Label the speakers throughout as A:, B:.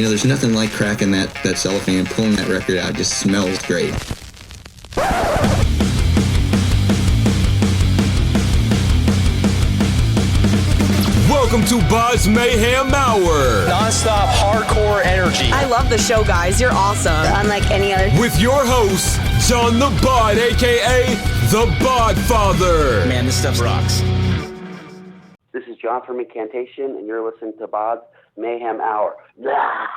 A: There's nothing like cracking that cellophane and pulling that record out. It just smells great.
B: Welcome to BODS Mayhem Hour.
C: Non-stop hardcore energy.
D: I love the show, guys. You're awesome.
E: Unlike any other.
B: With your host, John the Bod, a.k.a. the Bod Father.
C: Man, this stuff rocks.
F: This is John from Incantation, and you're listening to BODS Mayhem Hour. Blah.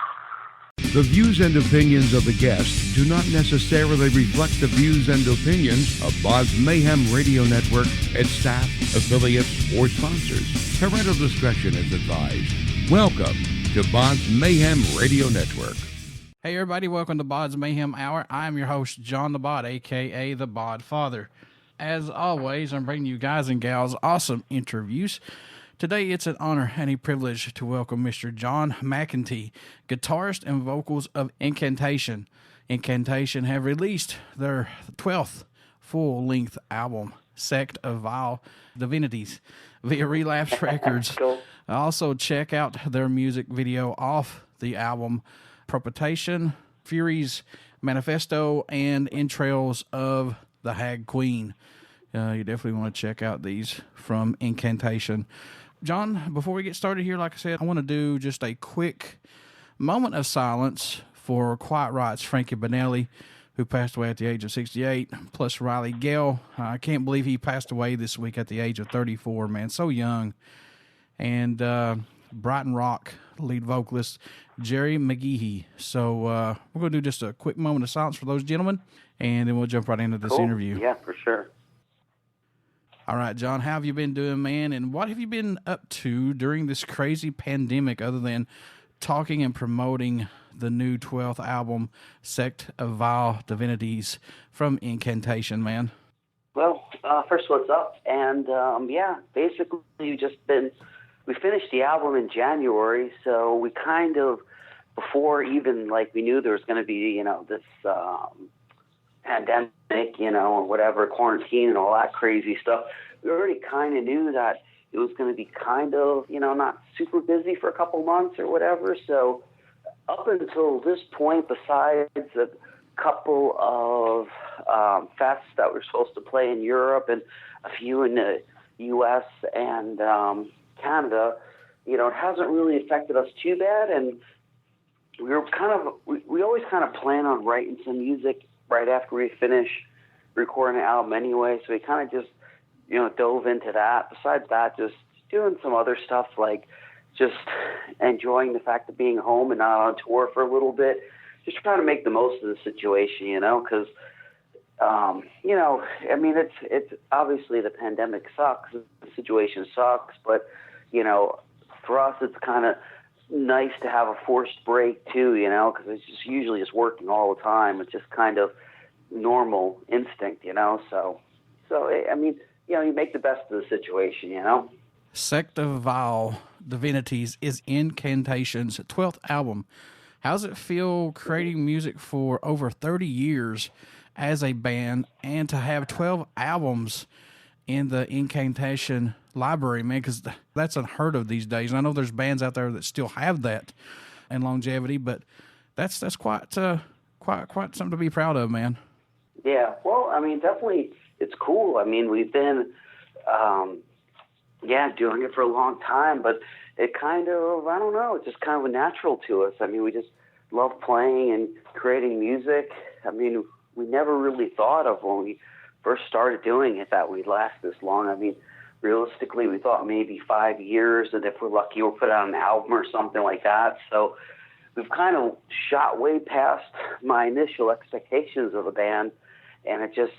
G: The views and opinions of the guests do not necessarily reflect the views and opinions of BODS Mayhem Radio Network, its staff, affiliates, or sponsors. Parental discretion is advised. Welcome to BODS Mayhem Radio Network.
H: Hey everybody, welcome to BODS Mayhem Hour. I'm your host, John the Bod, a.k.a. the Bod Father. As always, I'm bringing you guys and gals awesome interviews. Today, it's an honor and a privilege to welcome Mr. John McEntee, guitarist and vocals of Incantation. Incantation have released their 12th full-length album, Sect of Vile Divinities, via Relapse Records.
F: Cool.
H: Also, check out their music video off the album, Propitiation, Furies, Manifesto, and Entrails of the Hag Queen. You definitely want to check out these from Incantation. John, before we get started here, like I said, I want to do just a quick moment of silence for Quiet Right's Frankie Benelli, who passed away at the age of 68, plus Riley Gale. I can't believe he passed away this week at the age of 34, man, so young. And Brighton Rock lead vocalist Jerry McGehee. So we're going to do just a quick moment of silence for those gentlemen, and then we'll jump right into this interview.
F: Yeah, for sure.
H: All right, John, how have you been doing, man? And what have you been up to during this crazy pandemic other than talking and promoting the new 12th album, Sect of Vile Divinities, from Incantation, man?
F: Well, first, what's up? And, basically, we finished the album in January, so we kind of, before even, we knew there was going to be, this pandemic, or whatever, quarantine and all that crazy stuff, we already kind of knew that it was going to be kind of, not super busy for a couple months or whatever. So up until this point, besides a couple of fests that we're supposed to play in Europe and a few in the U.S. and Canada, it hasn't really affected us too bad. And we always kind of plan on writing some music right after we finish recording an album anyway, so we kind of just, dove into that. Besides that, just doing some other stuff, like just enjoying the fact of being home and not on tour for a little bit, just trying to make the most of the situation, because, it's obviously the pandemic sucks, the situation sucks, but, for us, it's kind of nice to have a forced break too, because it's just usually just working all the time. It's just kind of normal instinct, so you make the best of the situation,
H: Sect of Vile Divinities is Incantation's 12th album. How's it feel creating music for over 30 years as a band and to have 12 albums in the Incantation library, man? Because that's unheard of these days. And I know there's bands out there that still have that and longevity, but that's quite something to be proud of, man.
F: Yeah, well, definitely it's cool. We've been, doing it for a long time, but it kind of, I don't know, it's just kind of natural to us. We just love playing and creating music. We never really thought of when we first started doing it that we'd last this long. Realistically, we thought maybe 5 years, and if we're lucky, we'll put out an album or something like that. So we've kind of shot way past my initial expectations of the band, and it just,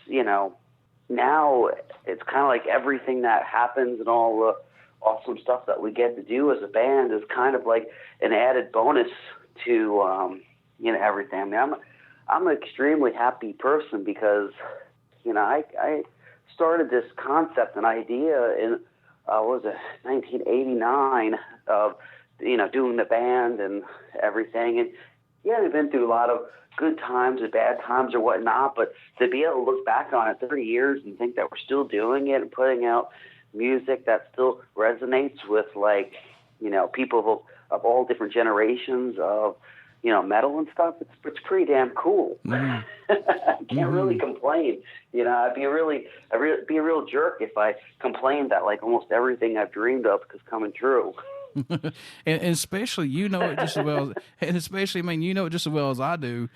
F: now it's kind of like everything that happens and all the awesome stuff that we get to do as a band is kind of like an added bonus to, everything. I'm an extremely happy person because, I started this concept and idea in, 1989 of, doing the band and everything. And yeah, we've been through a lot of good times and bad times or whatnot, but to be able to look back on it 30 years and think that we're still doing it and putting out music that still resonates with, people of all different generations of, metal and stuff. It's pretty damn cool. I can't really complain. I'd be a real jerk if I complained that like almost everything I've dreamed of is coming true.
H: and especially, it just as well, and especially, you know it just as well as I do,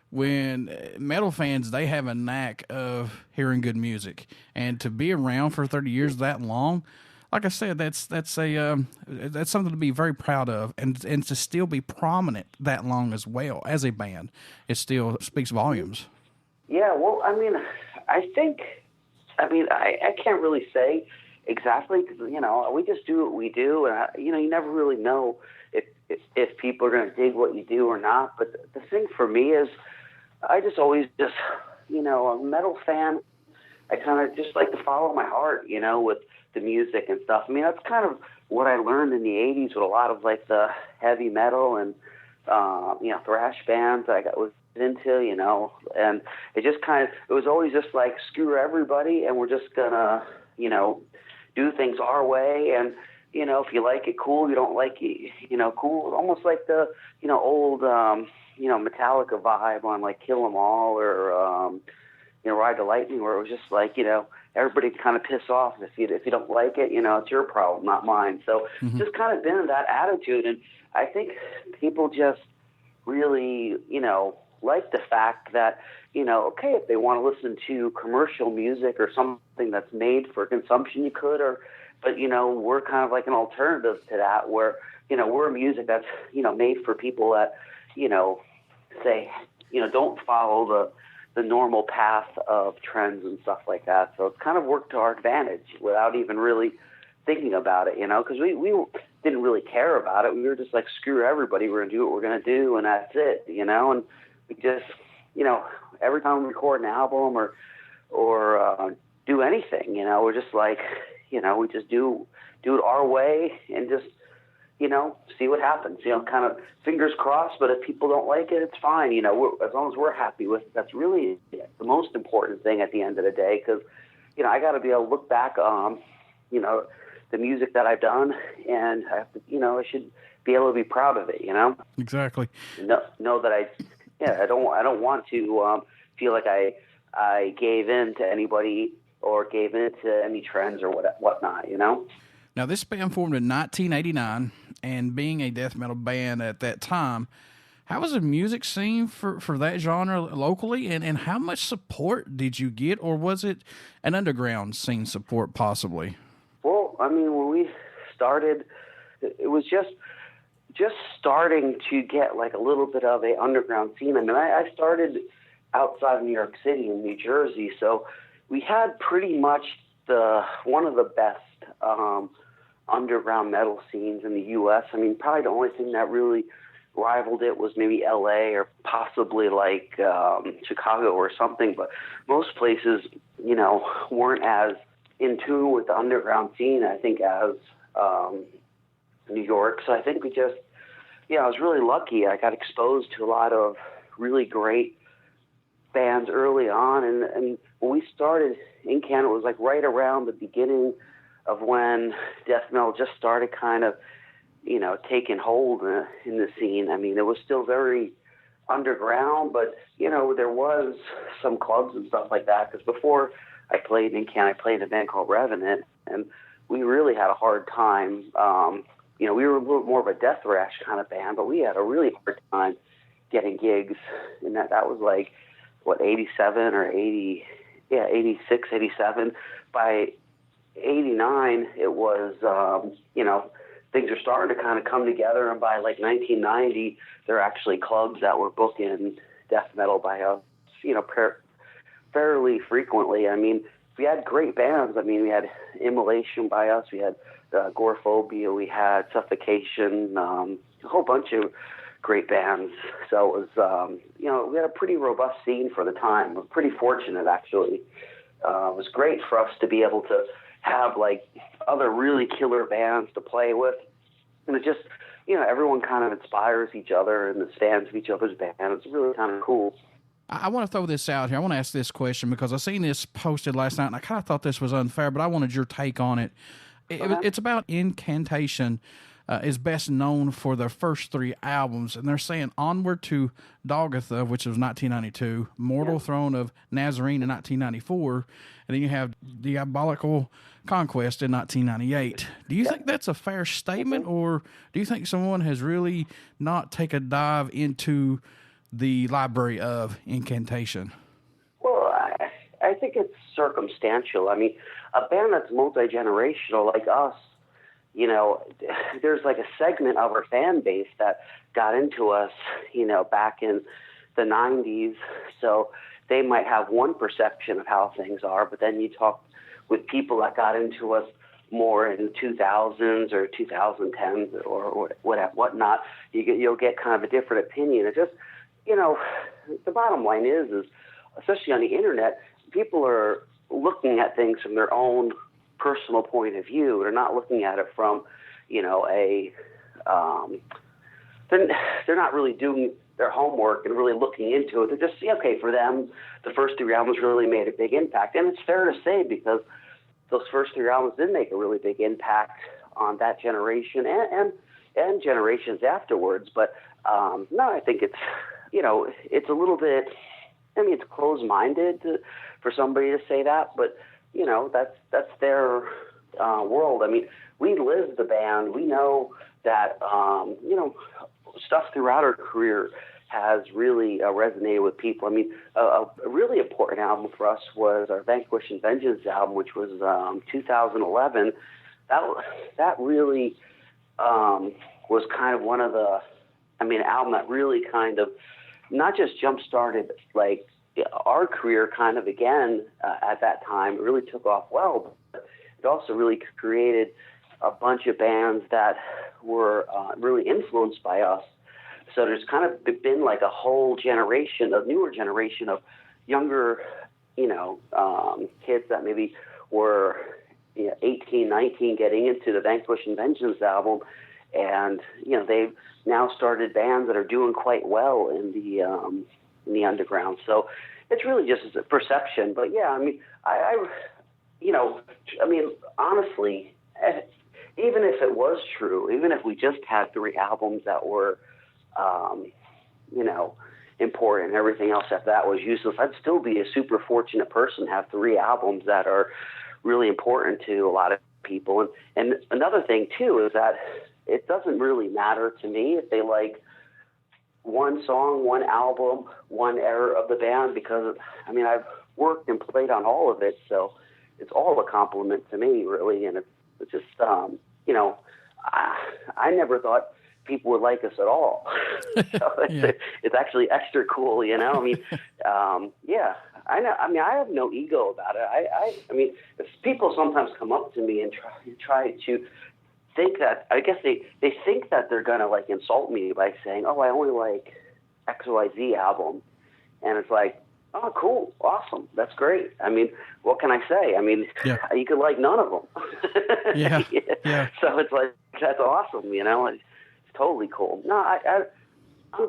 H: when metal fans, they have a knack of hearing good music, and to be around for 30 years that long, like I said, that's something to be very proud of, and to still be prominent that long as well as a band, it still speaks volumes.
F: Yeah, well, I think, I can't really say exactly, because we just do what we do, and you never really know if people are going to dig what you do or not. But the thing for me is, I just always a metal fan. I kind of just like to follow my heart, with the music and stuff. That's kind of what I learned in the '80s with a lot of like the heavy metal and thrash bands that I was into, and it just it was always just like, screw everybody, and we're just gonna do things our way, and if you like it, cool. You don't like it, cool. Almost like the old Metallica vibe on like Kill 'Em All or Ride the Lightning, where it was just like everybody kind of piss off if you don't like it, it's your problem, not mine. So just kind of been in that attitude, and I think people just really like the fact that okay, if they want to listen to commercial music or something that's made for consumption, you could, but we're kind of like an alternative to that, where we're music that's made for people that say don't follow the normal path of trends and stuff like that. So it's kind of worked to our advantage without even really thinking about it, because we didn't really care about it. We were just like, screw everybody, we're gonna do what we're gonna do, and that's it, and we just every time we record an album or do anything, we're just like, we just do it our way and just see what happens, kind of fingers crossed. But if people don't like it, it's fine. As long as we're happy with it, that's really the most important thing at the end of the day. Because, I got to be able to look back on, the music that I've done, and I have to, I should be able to be proud of it.
H: Exactly.
F: Know that I don't want to feel like I gave in to anybody or gave in to any trends or whatnot.
H: Now, this band formed in 1989, and being a death metal band at that time, how was the music scene for that genre locally, and how much support did you get, or was it an underground scene support possibly? Well,
F: when we started, it was just starting to get like a little bit of a underground scene. I started outside of New York City in New Jersey, so we had pretty much one of the best underground metal scenes in the U.S. Probably the only thing that really rivaled it was maybe L.A. or possibly like Chicago or something, but most places, weren't as in tune with the underground scene, I think, as New York. So I think we just, I was really lucky. I got exposed to a lot of really great bands early on, and when we started in Canada, it was like right around the beginning of when death metal just started kind of, taking hold in the scene. It was still very underground, but, there was some clubs and stuff like that, because before I played in Canada, I played in a band called Revenant, and we really had a hard time. We were a little more of a death thrash kind of band, but we had a really hard time getting gigs, and that was like, 87 or 80, 86, 87. By 89, it was, things are starting to kind of come together, and by like 1990, there are actually clubs that were booking death metal by us, fairly frequently. We had great bands. We had Immolation by us, we had Agoraphobia, we had Suffocation, a whole bunch of great bands. So it was, we had a pretty robust scene for the time. We're pretty fortunate, actually. It was great for us to be able to have like other really killer bands to play with, and it just, everyone kind of inspires each other and is fans of each other's band. It's really kind of cool.
H: I want to throw this out here. I want to ask this question because I seen this posted last night, and I kind of thought this was unfair, but I wanted your take on it. It's about Incantation. is best known for their first 3 albums, and they're saying Onward to Golgotha, which was 1992, Mortal Throne of Nazarene in 1994, and then you have Diabolical Conquest in 1998. Do you think that's a fair statement, or do you think someone has really not taken a dive into the library of Incantation?
F: Well, I think it's circumstantial. I mean, a band that's multi-generational like us, you know, there's like a segment of our fan base that got into us, you know, back in the 90s. So they might have one perception of how things are, but then you talk with people that got into us more in 2000s or 2010s or whatnot, you'll get kind of a different opinion. It just, you know, the bottom line is especially on the internet, people are looking at things from their own personal point of view. They're not looking at it from, you know, they're not really doing their homework and really looking into it. They're just, okay, for them, the first 3 albums really made a big impact. And it's fair to say, because those first 3 albums did make a really big impact on that generation and generations afterwards. But no, I think it's, you know, it's a little bit, I mean, it's closed-minded for somebody to say that, but, you know, that's their world. I mean, we live the band. We know that, you know, stuff throughout our career has really resonated with people. I mean, a really important album for us was our Vanquish and Vengeance album, which was 2011. That really was kind of one of the, I mean, an album that really kind of not just jump-started, like, our career kind of again at that time. It really took off well, but it also really created a bunch of bands that were really influenced by us. So there's kind of been like a whole generation, a newer generation of younger, you know, kids that maybe were 18, 19 getting into the Vanquish and Vengeance album. And, you know, they've now started bands that are doing quite well in the underground. So it's really just a perception. But yeah, I mean, you know, I mean, honestly, even if it was true, even if we just had 3 albums that were, you know, important and everything else after that was useless, I'd still be a super fortunate person to have 3 albums that are really important to a lot of people. And another thing too is that it doesn't really matter to me if they like one song, one album, one era of the band, because, I mean, I've worked and played on all of it, so it's all a compliment to me, really. And it's just, you know, I never thought people would like us at all. So it's actually extra cool, you know? I mean, yeah, I know. I mean, I have no ego about it. I mean, if people sometimes come up to me and try to think that, I guess they think that they're going to like insult me by saying, oh, I only like XYZ album. And it's like, oh, cool. Awesome. That's great. I mean, what can I say? I mean, you could like none of them. Yeah. So it's like, that's awesome. You know, it's totally cool. No, I'm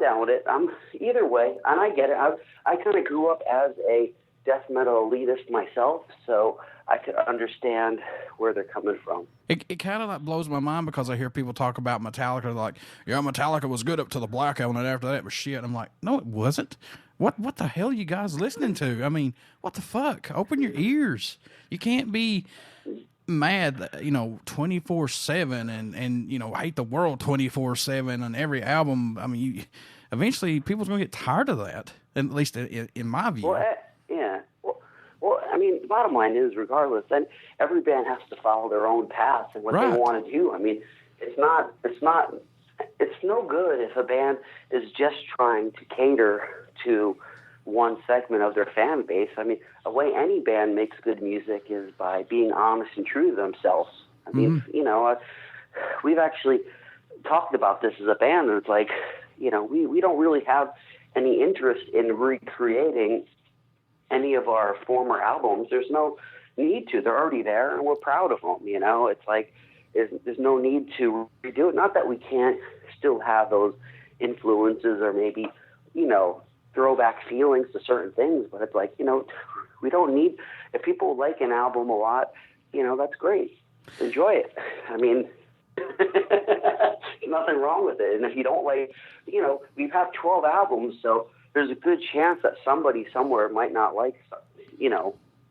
F: down with it. I'm either way. And I get it. I kind of grew up as a death metal elitist myself, so I could understand where they're coming from.
H: It kind of like blows my mind because I hear people talk about Metallica like, yeah, Metallica was good up to the Black Album, and after that it was shit. I'm like, no, it wasn't. What the hell are you guys listening to? I mean, what the fuck? Open your ears. You can't be mad, you know, 24/7 and you know, hate the world 24/7 on every album. I mean, eventually people's going to get tired of that, at least in my view.
F: Well, yeah. Well, I mean, the bottom line is, regardless, then every band has to follow their own path and what they want to do. I mean, it's no good if a band is just trying to cater to one segment of their fan base. I mean, a way any band makes good music is by being honest and true to themselves. I mean, you know, we've actually talked about this as a band, and it's like, you know, we don't really have any interest in recreating any of our former albums. There's no need to. They're already there, and we're proud of them, you know. It's like there's no need to redo it. Not that we can't still have those influences or maybe, you know, throwback feelings to certain things, but it's like, you know, we don't need, if people like an album a lot, you know, that's great. Enjoy it. I mean, nothing wrong with it. And if you don't like, we've had 12 albums, so there's a good chance that somebody somewhere might not like,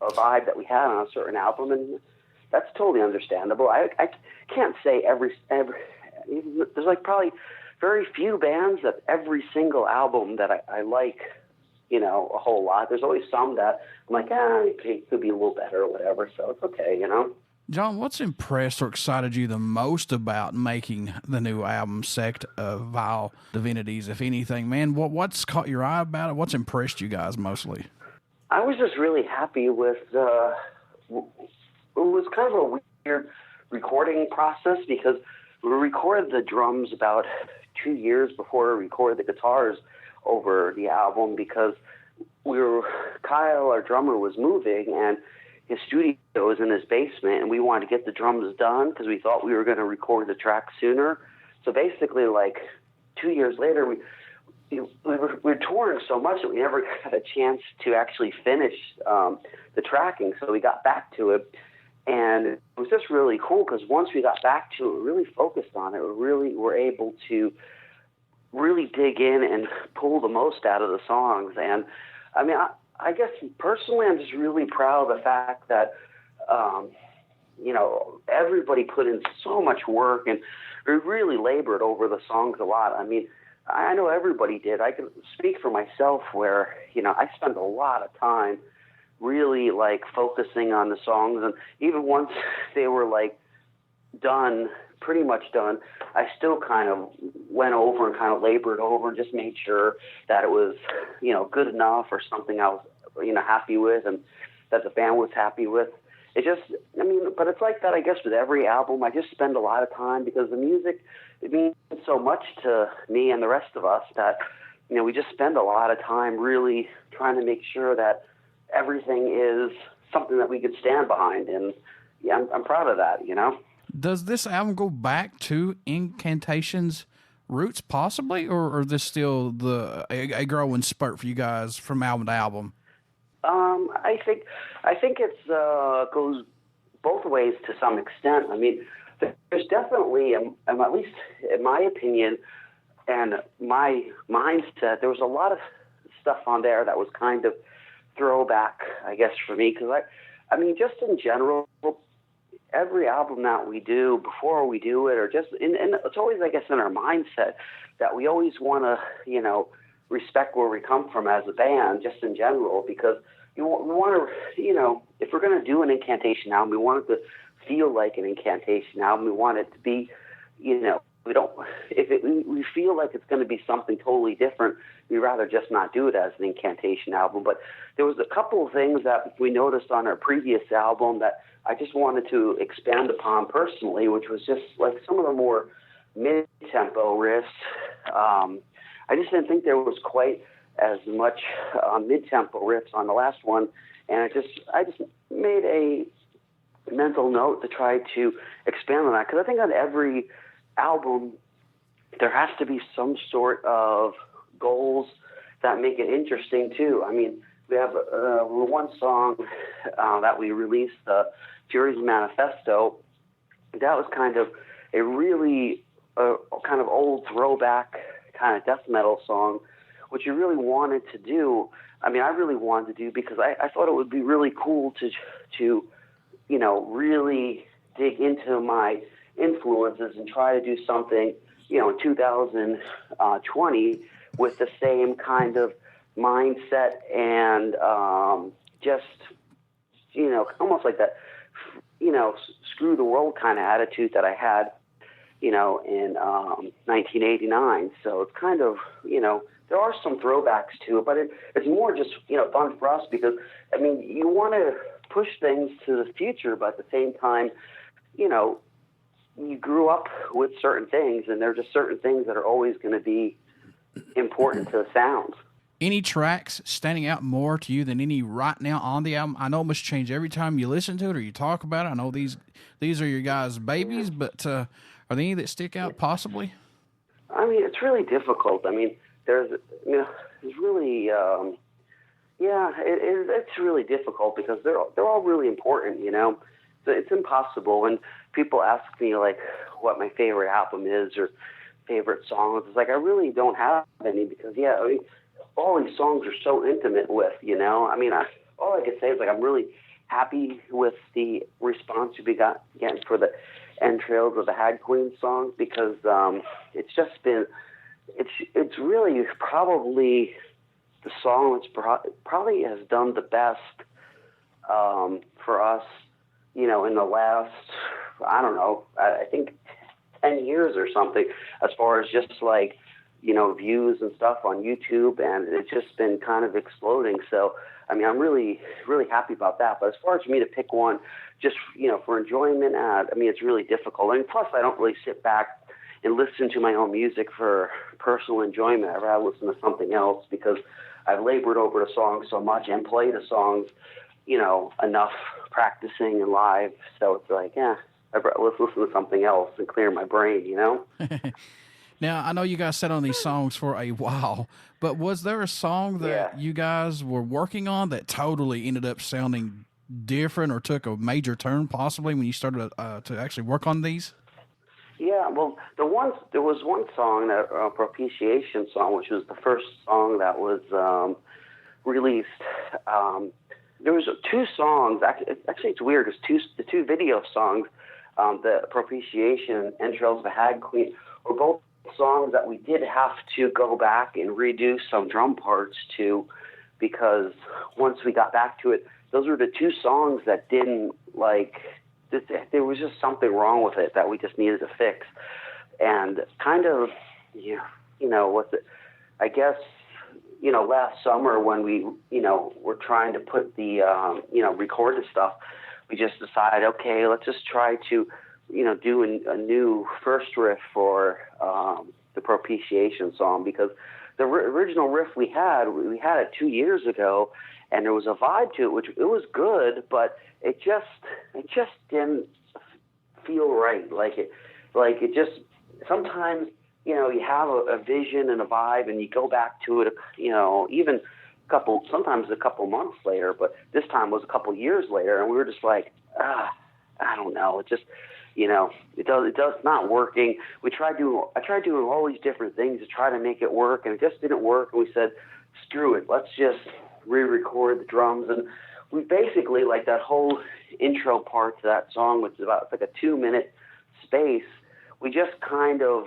F: a vibe that we had on a certain album, and that's totally understandable. I can't say every there's like probably very few bands that every single album that I like, a whole lot. There's always some that I'm like, it could be a little better or whatever, so it's okay,
H: John, what's impressed or excited you the most about making the new album, Sect of Vile Divinities, if anything? Man, what's caught your eye about it? What's impressed you guys mostly?
F: I was just really happy with it was kind of a weird recording process because we recorded the drums about 2 years before we recorded the guitars over the album because Kyle, our drummer, was moving and his studio was in his basement, and we wanted to get the drums done because we thought we were going to record the track sooner. So basically, like 2 years later, we were touring so much that we never had a chance to actually finish the tracking. So we got back to it, and it was just really cool because once we got back to it, we really focused on it. We really were able to really dig in and pull the most out of the songs. And I mean, I guess personally, I'm just really proud of the fact that, everybody put in so much work and we really labored over the songs a lot. I mean, I know everybody did. I can speak for myself where, I spent a lot of time really like focusing on the songs. And even once they were like done, pretty much done, I still kind of went over and kind of labored over and just made sure that it was, good enough or something I was, happy with and that the band was happy with. It just, but it's like that, I guess, with every album. I just spend a lot of time because the music, it means so much to me and the rest of us that, we just spend a lot of time really trying to make sure that everything is something that we could stand behind. And yeah, I'm proud of that,
H: Does this album go back to Incantation's roots possibly, or is this still a growing spurt for you guys from album to album?
F: I think it's goes both ways to some extent. I mean, there's definitely, at least in my opinion and my mindset, there was a lot of stuff on there that was kind of throwback, I guess, for me. Because I mean, just in general, every album that we do, before we do it, or just, and it's always, I guess, in our mindset that we always want to, respect where we come from as a band, just in general, because we want to, if we're going to do an Incantation album, we want it to feel like an Incantation album. We want it to be, we don't, we feel like it's going to be something totally different, we'd rather just not do it as an Incantation album. But there was a couple of things that we noticed on our previous album that I just wanted to expand upon personally, which was just like some of the more mid-tempo riffs. I just didn't think there was quite as much mid-tempo riffs on the last one, and I just made a mental note to try to expand on that, because I think on every album there has to be some sort of goals that make it interesting too. I mean, we have one song that we released, Fury's Manifesto. That was kind of a really kind of old throwback kind of death metal song, which you really wanted to do. I mean, I really wanted to do because I thought it would be really cool to really dig into my influences and try to do something, in 2020 with the same kind of mindset and just, almost like that, screw the world kind of attitude that I had, in 1989. So it's kind of, there are some throwbacks to it, but it's more just, fun for us because, I mean, you want to push things to the future, but at the same time, you grew up with certain things, and there are just certain things that are always going to be important to the sound.
H: Any tracks standing out more to you than any right now on the album? I know it must change every time you listen to it or you talk about it. I know these are your guys' babies, but are there any that stick out possibly?
F: I mean, it's really difficult. I mean, there's really, it's really difficult because they're all really important, So it's impossible when people ask me like what my favorite album is or favorite songs. It's like I really don't have any because, yeah, I mean, all these songs are so intimate with, you know. I mean, all I can say is, like, I'm really happy with the response we got getting for the Entrails of the Hag Queen song because it's just been, it's really probably the song that's probably has done the best for us, you know, in the last, I don't know, I think 10 years or something, as far as just like, you know, views and stuff on YouTube, and it's just been kind of exploding. So, I mean, I'm really, really happy about that. But as far as for me to pick one, just, you know, for enjoyment, I mean, it's really difficult. And plus, I don't really sit back and listen to my own music for personal enjoyment. I'd rather listen to something else because I've labored over the songs so much and played the songs, you know, enough practicing and live. So it's like, yeah, let's listen to something else and clear my brain, you know?
H: Now, I know you guys sat on these songs for a while, but was there a song that you guys were working on that totally ended up sounding different or took a major turn possibly when you started to actually work on these?
F: Yeah, well, there was one song, that Propitiation song, which was the first song that was released. There was two songs. Actually, it's weird because the two video songs, the Propitiation and Entrails of the Hag Queen, were both songs that we did have to go back and redo some drum parts to, because once we got back to it, those were the two songs that didn't, like, there was just something wrong with it that we just needed to fix. And kind of, you know, I guess, you know, last summer when we, you know, were trying to put the, you know, record the stuff, we just decided, okay, let's just try to, you know, do a new first riff for the Propitiation song, because the original riff we had it 2 years ago, and there was a vibe to it, which it was good, but it just didn't feel right. Like it just, sometimes, you know, you have a vision and a vibe, and you go back to it, you know, even sometimes a couple months later, but this time was a couple years later, and we were just like, I don't know, it just, you know, it does not working. I tried doing all these different things to try to make it work, and it just didn't work. And we said, screw it, let's just re-record the drums. And we basically, like, that whole intro part to that song, which is about, it's like a 2-minute space, we just kind of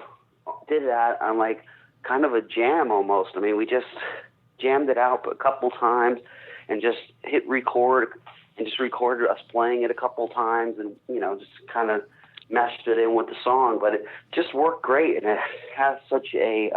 F: did that on, like, kind of a jam almost. I mean, we just jammed it out a couple times and just hit record and just recorded us playing it a couple times, and, you know, just kind of meshed it in with the song. But it just worked great, and it has such a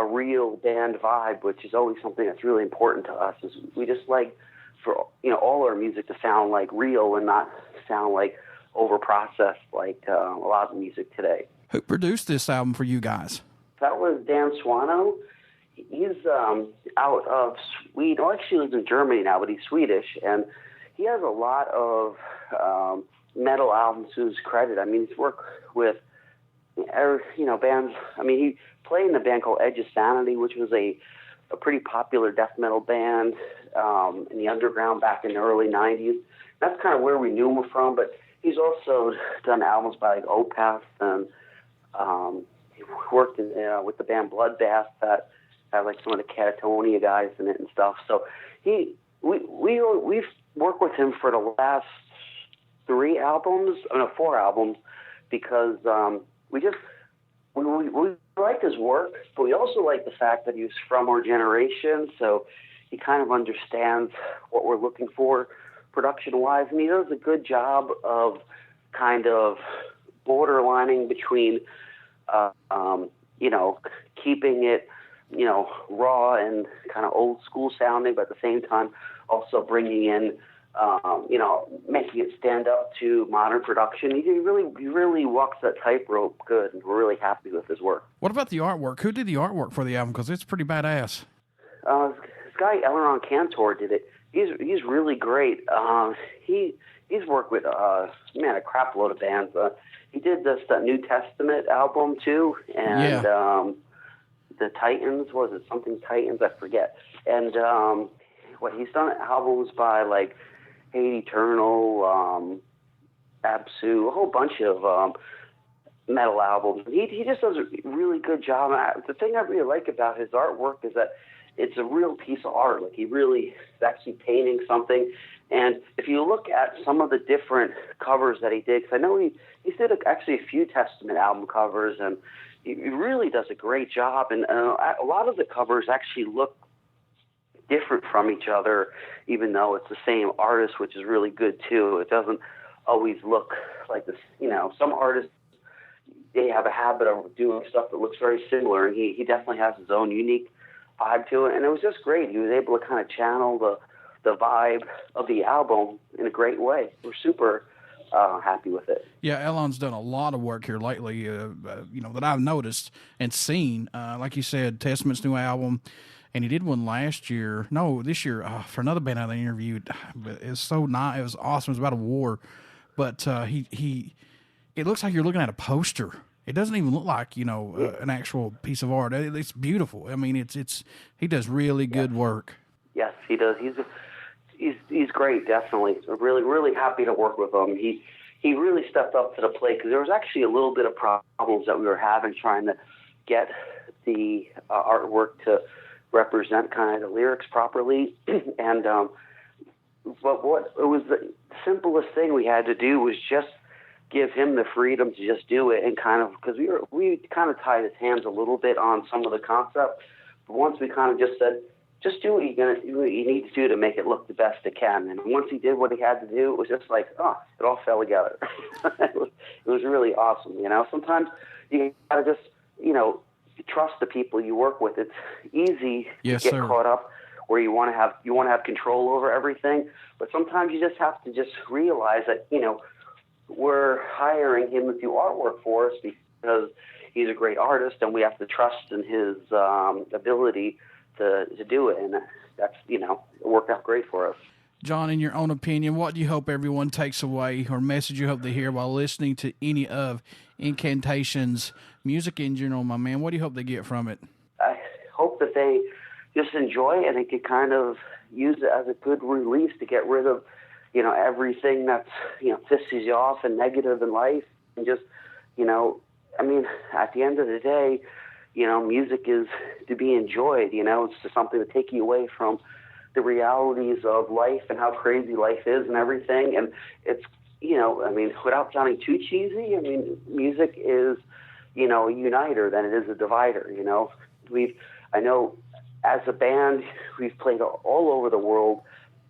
F: real band vibe, which is always something that's really important to us. Is we just like for, you know, all our music to sound like real and not sound like over-processed like a lot of music today.
H: Who produced this album for you guys?
F: That was Dan Swano. He's out of Sweden. Well, actually, he lives in Germany now, but he's Swedish, and he has a lot of metal albums to his credit. I mean, he's worked with, you know, bands. I mean, he played in a band called Edge of Sanity, which was a pretty popular death metal band in the underground back in the early 90s. That's kind of where we knew him from, but he's also done albums by, like, Opeth, and he worked with the band Bloodbath that had, like, some of the Catatonia guys in it and stuff. So we've worked with him for the last 4 albums, because we liked his work, but we also liked the fact that he was from our generation, so he kind of understands what we're looking for production-wise, and he does a good job of kind of borderlining between, you know, keeping it, you know, raw and kind of old school sounding, but at the same time also bringing in, you know, making it stand up to modern production. He really walks that tightrope good, and we're really happy with his work.
H: What about the artwork? Who did the artwork for the album? Because it's pretty badass.
F: This guy Eleron Cantor did it. He's really great. He's worked with a crap load of bands. He did that New Testament album too, and the Titans, was it something Titans? I forget. And he's done albums by, like, Hate Eternal, Absu, a whole bunch of metal albums. He just does a really good job. The thing I really like about his artwork is that it's a real piece of art. Like, he really is actually painting something. And if you look at some of the different covers that he did, because I know he did actually a few Testament album covers, and he really does a great job. And a lot of the covers actually look different from each other, even though it's the same artist, which is really good too. It doesn't always look like this. You know, some artists, they have a habit of doing stuff that looks very similar, and he definitely has his own unique vibe to it. And it was just great. He was able to kind of channel the vibe of the album in a great way. We're super happy with it.
H: Yeah, Elon's done a lot of work here lately, that I've noticed and seen. Like you said, Testament's new album, and he did one this year, for another band I interviewed. It was so nice. It was awesome. It was about a war. But it looks like you're looking at a poster. It doesn't even look like, an actual piece of art. It's beautiful. I mean, he does really good work. Yes, he does. He's great, definitely. So really, really happy to work with him. He really stepped up to the plate, because there was actually a little bit of problems that we were having trying to get the artwork to represent kind of the lyrics properly. And but what it was, the simplest thing we had to do was just give him the freedom to just do it, and kind of, because we kind of tied his hands a little bit on some of the concept. But once we kind of just said, just do what you need to do to make it look the best it can. And once he did what he had to do, it was just like, it all fell together. It was really awesome. Sometimes you gotta just, trust the people you work with. It's easy to get caught up where you want to have control over everything, but sometimes you just have to just realize that, we're hiring him to do artwork for us because he's a great artist, and we have to trust in his ability to do it, and that's, it worked out great for us. John, in your own opinion, what do you hope everyone takes away, or message you hope to hear while listening to any of Incantation's music in general, my man? What do you hope they get from it?
F: I hope that they just enjoy it, and they could kind of use it as a good release to get rid of, everything that's, pisses you off and negative in life, and just, at the end of the day, music is to be enjoyed. It's just something to take you away from the realities of life and how crazy life is and everything. And it's, without sounding too cheesy, music is, a uniter than it is a divider. I know as a band, we've played all over the world,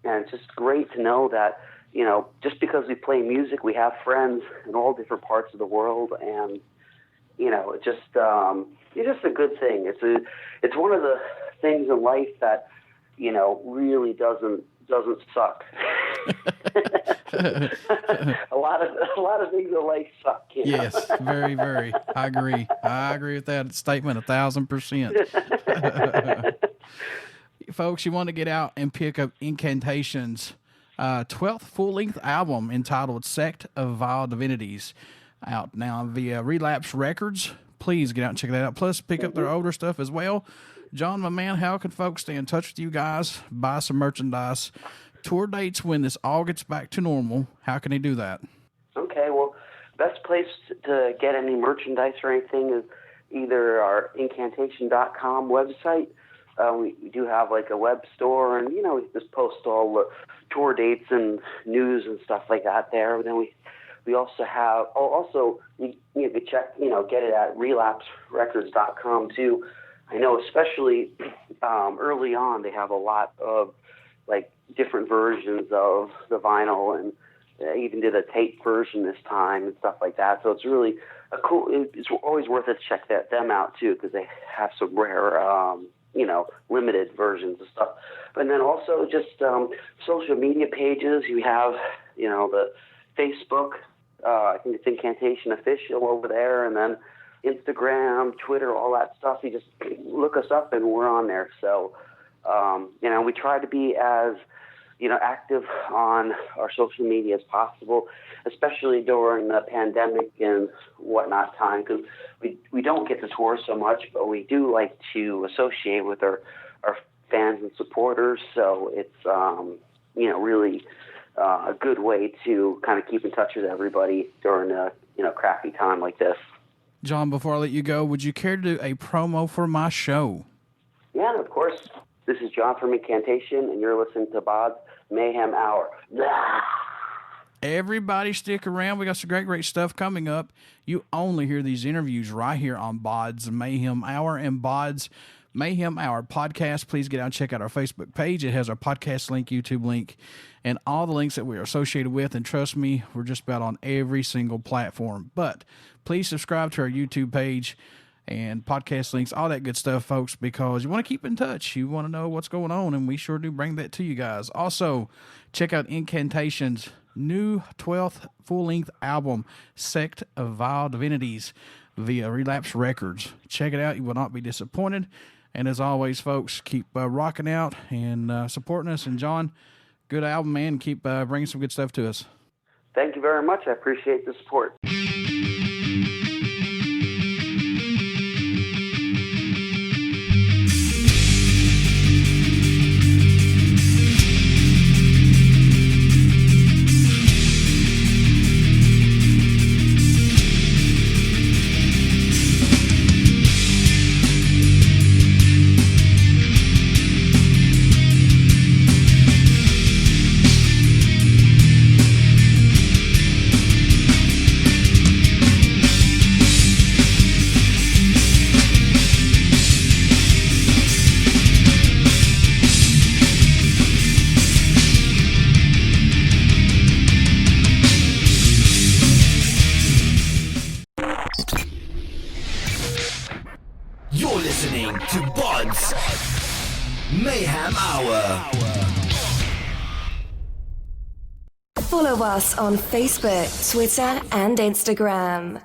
F: and it's just great to know that, just because we play music, we have friends in all different parts of the world. And, it's just a good thing. It's one of the things in life that, really doesn't suck. a lot of things in life suck.
H: Yes, very, very. I agree with that statement 1,000%. Folks, you want to get out and pick up Incantation's 12th full-length album entitled Sect of Vile Divinities, out now via Relapse Records. Please get out and check that out. Plus, pick up their older stuff as well. John, my man, how can folks stay in touch with you guys, buy some merchandise, tour dates when this all gets back to normal? How can they do that?
F: Okay, well, best place to get any merchandise or anything is either our incantation.com website. We do have like a web store, and we just post all the tour dates and news and stuff like that there. And then we also have you can check get it at relapserecords.com too. I know especially early on they have a lot of like different versions of the vinyl, and they even did a tape version this time and stuff like that. So it's really it's always worth it to check them out too, because they have some rare limited versions of stuff. And then also just social media pages. You have, the Facebook, I think it's Incantation Official over there, and then Instagram, Twitter, all that stuff. You just look us up and we're on there. So, we try to be as, active on our social media as possible, especially during the pandemic and whatnot time, because we don't get to tour so much, but we do like to associate with our fans and supporters. So it's, really a good way to kind of keep in touch with everybody during a, crappy time like this.
H: John, before I let you go, would you care to do a promo for my show?
F: Yeah, of course. This is John from Incantation, and you're listening to BODS Mayhem Hour. Blah.
H: Everybody stick around. We got some great stuff coming up. You only hear these interviews right here on BODS Mayhem Hour and BODS Mayhem Hour podcast. Please get out and check out our Facebook page. It has our podcast link, YouTube link, and all the links that we are associated with. And trust me, we're just about on every single platform. But please subscribe to our YouTube page and podcast links, all that good stuff, folks, because you want to keep in touch. You want to know what's going on, and we sure do bring that to you guys. Also, check out Incantation's new 12th full-length album, Sect of Vile Divinities, via Relapse Records. Check it out. You will not be disappointed. And as always, folks, keep rocking out and supporting us. And John, good album, man. Keep bringing some good stuff to us.
F: Thank you very much. I appreciate the support.
E: You're listening to BODS Mayhem Hour.
I: Follow us on Facebook, Twitter, and Instagram.